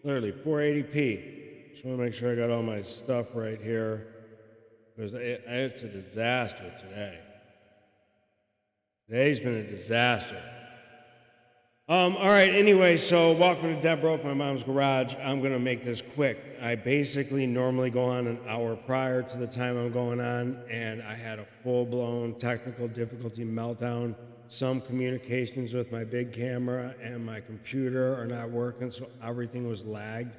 Literally 480p. Just want to make sure I got all my stuff right here because it's a disaster today. Today's been a disaster. All right, anyway, so welcome to Deadbroke, my mom's garage. I'm going to make this quick. I basically normally go on an hour prior to the time I'm going on, and I had a full-blown technical difficulty meltdown. Some communications with my big camera and my computer are not working, so everything was lagged.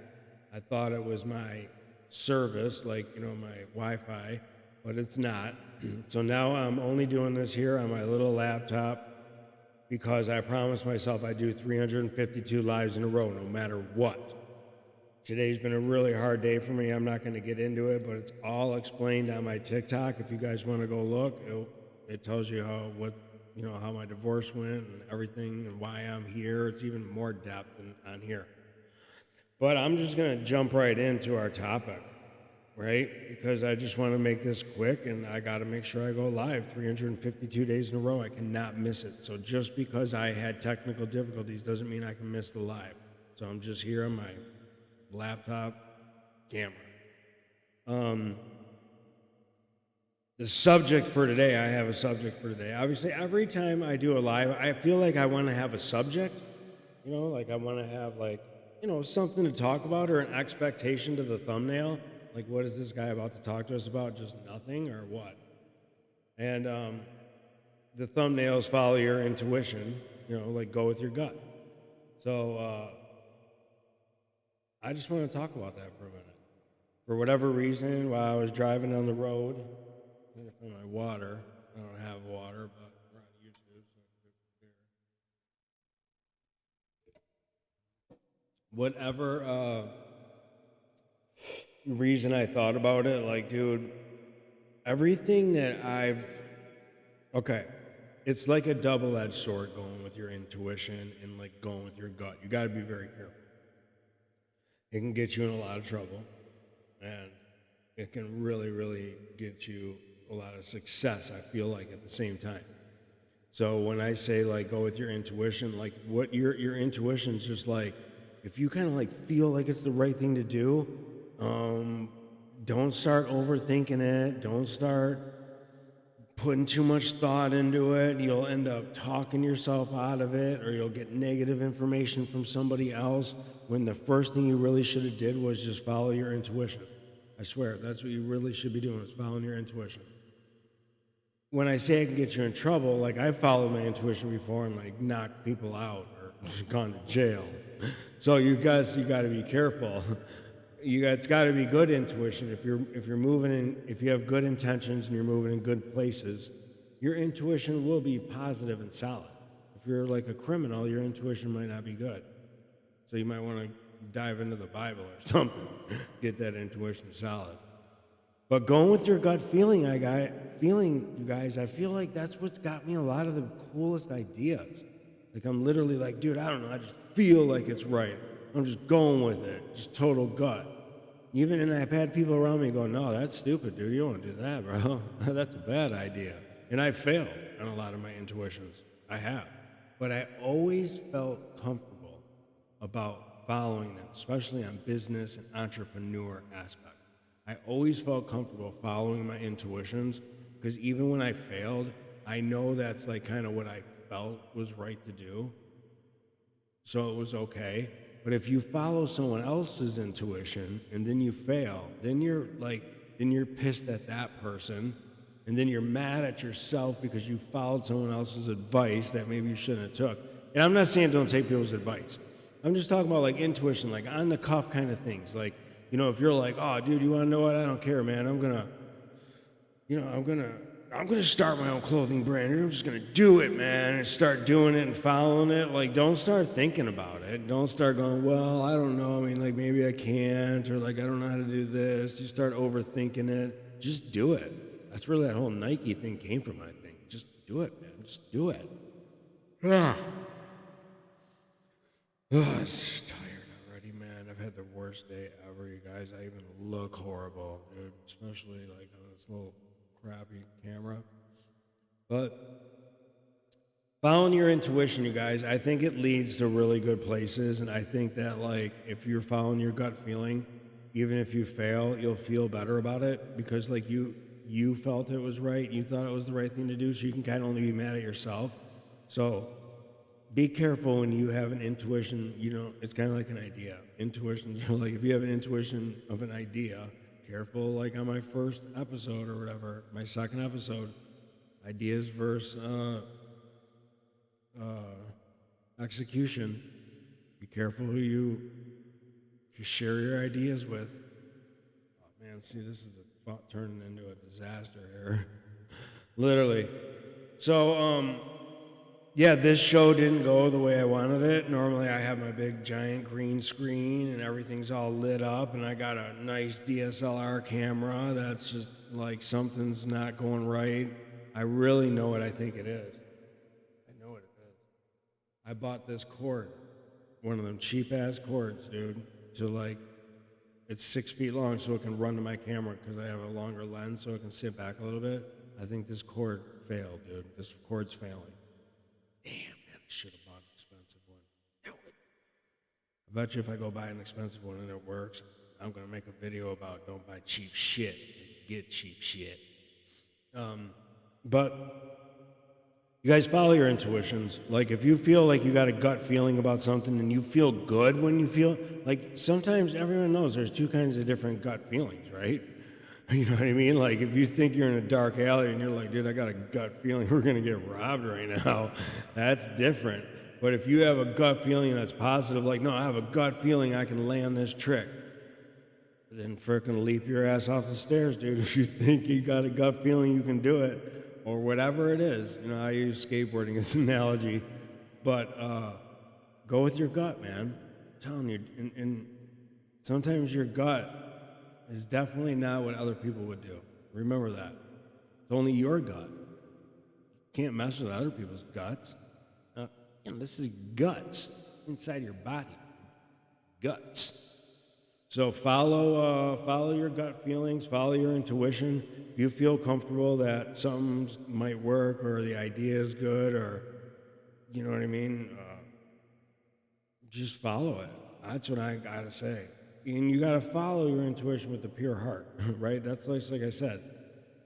I thought it was my service, like, my Wi-Fi, but it's not. So now I'm only doing this here on my little laptop, because I promised myself I'd do 352 lives in a row, no matter what. Today's been a really hard day for me. I'm not going to get into it, but it's all explained on my TikTok. If you guys want to go look, it tells you how my divorce went and everything and why I'm here. It's even more depth on here. But I'm just going to jump right into our topic, right? Because I just want to make this quick, and I got to make sure I go live 352 days in a row. I cannot miss it. So just because I had technical difficulties doesn't mean I can miss the live. So I'm just here on my laptop camera. The subject for today, I have a subject for today. Obviously, every time I do a live, I feel like I want to have a subject, like I want to have something to talk about or an expectation to the thumbnail. Like, what is this guy about to talk to us about? Just nothing or what? And the thumbnails follow your intuition, like go with your gut. So I just want to talk about that for a minute. For whatever reason, while I was driving down the road, I'm trying to find my water. I don't have water, but we're on YouTube, so whatever reason I thought about it, like, dude, everything that okay, it's like a double-edged sword going with your intuition and like going with your gut. You got to be very careful. It can get you in a lot of trouble, and it can really, really get you a lot of success, I feel like, at the same time. So when I say like go with your intuition, like what your intuition's just like, if you kind of like feel like it's the right thing to do, don't start overthinking it. Don't start putting too much thought into it. You'll end up talking yourself out of it, or you'll get negative information from somebody else when the first thing you really should have did was just follow your intuition. I swear, that's what you really should be doing, is following your intuition. When I say I can get you in trouble, like I've followed my intuition before and like knocked people out or gone to jail. So you got to be careful. It's got to be good intuition. If you're moving in, if you have good intentions and you're moving in good places, your intuition will be positive and solid. If you're like a criminal, your intuition might not be good. So you might want to dive into the Bible or something, get that intuition solid. But going with your gut feeling, you guys, I feel like that's what's got me a lot of the coolest ideas. Like I'm literally like, dude, I don't know, I just feel like it's right. I'm just going with it, just total gut. And I've had people around me go, no, that's stupid, dude. You don't want to do that, bro. That's a bad idea. And I failed on a lot of my intuitions. I have. But I always felt comfortable about following them, especially on business and entrepreneur aspect. I always felt comfortable following my intuitions because even when I failed, I know that's like kind of what I felt was right to do. So it was okay. But if you follow someone else's intuition and then you fail, then you're pissed at that person, and then you're mad at yourself because you followed someone else's advice that maybe you shouldn't have took. And I'm not saying don't take people's advice. I'm just talking about like intuition, like on the cuff kind of things. Like, if you're like, oh, dude, you want to know what? I don't care, man. I'm gonna start my own clothing brand. I'm just gonna do it, man, and start doing it and following it. Like, don't start thinking about it. Don't start going, well, I don't know. I mean, like maybe I can't, or like I don't know how to do this. You start overthinking it. Just do it. That's where that whole Nike thing came from, I think. Just do it, man. Just do it. I'm tired already, man. I've had the worst day ever, you guys. I even look horrible, dude. Especially like on this little crappy camera. But Following your intuition, you guys, I think it leads to really good places. And I think that, like, if you're following your gut feeling, even if you fail, you'll feel better about it because, like, you felt it was right. You thought it was the right thing to do. So you can kind of only be mad at yourself. So be careful when you have an intuition. You know, it's kind of like an idea. Intuitions are like, if you have an intuition of an idea, careful, like on my first episode or whatever, my second episode, ideas versus execution. Be careful who you share your ideas with. Oh man, see, this is turning into a disaster here. Literally. So, yeah, this show didn't go the way I wanted it. Normally I have my big giant green screen and everything's all lit up and I got a nice DSLR camera that's just like something's not going right. I really know what I think it is. I bought this cord, one of them cheap ass cords, dude, to like, it's 6 feet long so it can run to my camera because I have a longer lens so it can sit back a little bit. I think this cord failed, dude. This cord's failing. Damn, man, I should have bought an expensive one. I bet you if I go buy an expensive one and it works, I'm going to make a video about don't buy cheap shit, get cheap shit. But you guys follow your intuitions. Like if you feel like you got a gut feeling about something and you feel good when you feel, like sometimes everyone knows there's two kinds of different gut feelings, right? You know what I mean? Like if you think you're in a dark alley and you're like, dude, I got a gut feeling we're gonna get robbed right now, that's different. But if you have a gut feeling that's positive, like, no, I have a gut feeling I can land this trick, then frickin' leap your ass off the stairs, dude. If you think you got a gut feeling you can do it, or whatever it is. You know, I use skateboarding as an analogy, but go with your gut, man. I'm telling you, and sometimes your gut is definitely not what other people would do. Remember that. It's only your gut. You can't mess with other people's guts. This is guts inside your body. Guts. So follow your gut feelings, follow your intuition. If you feel comfortable that something might work or the idea is good or, you know what I mean, just follow it. That's what I gotta say. And you gotta follow your intuition with a pure heart, right? That's like I said.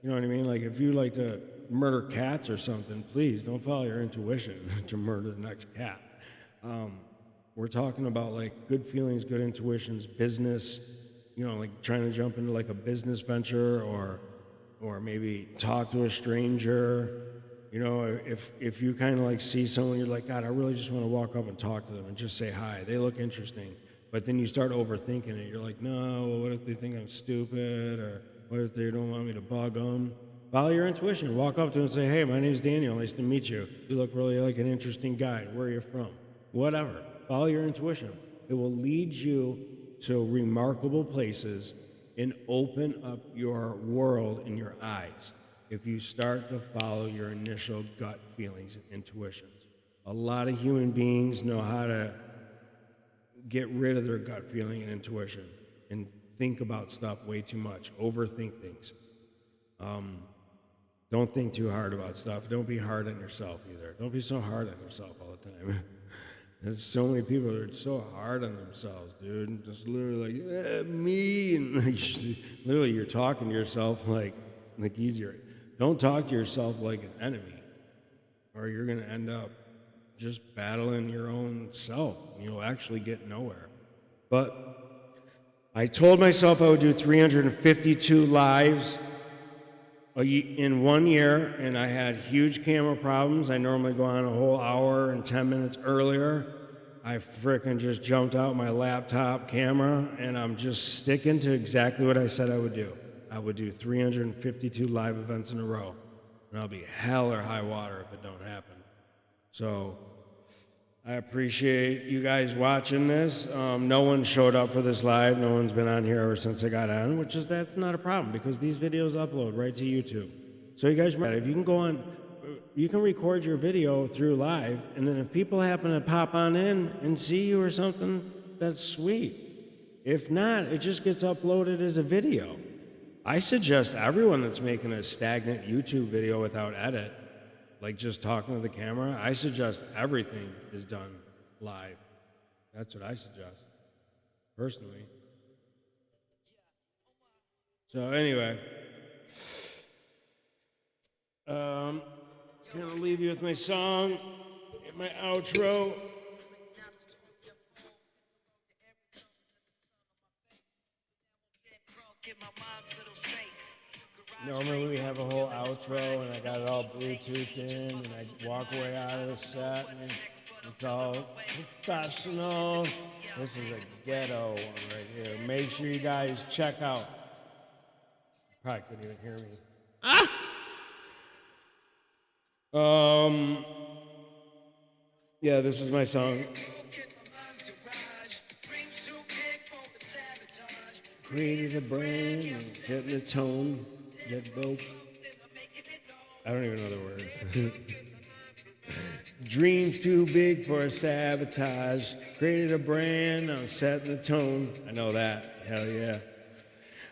You know what I mean? Like if you like to murder cats or something, please don't follow your intuition to murder the next cat. We're talking about like good feelings, good intuitions, business, you know, like trying to jump into like a business venture or maybe talk to a stranger. You know, if you kind of like see someone, you're like, God, I really just want to walk up and talk to them and just say hi. They look interesting. But then you start overthinking it. You're like, no, well, what if they think I'm stupid? Or what if they don't want me to bug them? Follow your intuition. Walk up to them and say, hey, my name's Daniel. Nice to meet you. You look really like an interesting guy. Where are you from? Whatever. Follow your intuition. It will lead you to remarkable places and open up your world in your eyes if you start to follow your initial gut feelings and intuitions. A lot of human beings know how to get rid of their gut feeling and intuition and think about stuff way too much, overthink things. Don't think too hard about stuff. Don't be hard on yourself either. Don't be so hard on yourself all the time. There's so many people that are so hard on themselves, dude. And just literally like, me. And like, literally you're talking to yourself like easier. Don't talk to yourself like an enemy or you're going to end up just battling your own self. You'll actually get nowhere. But I told myself I would do 352 lives in 1 year, and I had huge camera problems. I normally go on a whole hour and 10 minutes earlier. I frickin' just jumped out my laptop camera, and I'm just sticking to exactly what I said I would do. I would do 352 live events in a row, and I'll be hell or high water if it don't happen. So I appreciate you guys watching this. No one showed up for this live. No one's been on here ever since I got on, that's not a problem because these videos upload right to YouTube. So you guys remember, if you can go on, you can record your video through live, and then if people happen to pop on in and see you or something, that's sweet. If not, it just gets uploaded as a video. I suggest everyone that's making a stagnant YouTube video without edit, like just talking to the camera. I suggest everything is done live. That's what I suggest, personally. So anyway, gonna leave you with my song, my outro. Normally we have a whole outro and I got it all Bluetooth in and I walk away out of the set and it's all professional. This is a ghetto one right here. Make sure you guys check out. Probably couldn't even hear me. Yeah, this is my song. Created a brand and setting the tone. Deadbroke. I don't even know the words. Dreams too big for a sabotage. Created a brand, I'm setting the tone. I know that. Hell yeah.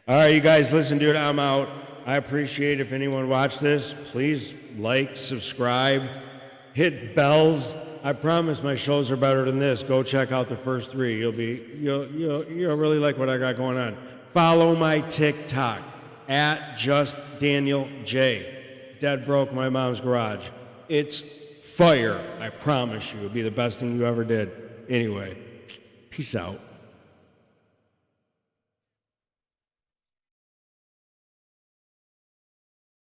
All right, you guys, listen, dude, I'm out. I appreciate if anyone watched this. Please like, subscribe, hit bells. I promise my shows are better than this. Go check out the first three. You'll really like what I got going on. Follow my TikTok at JustDanielJ. Deadbroke, my mom's garage. It's fire. I promise you. It'll be the best thing you ever did. Anyway, peace out.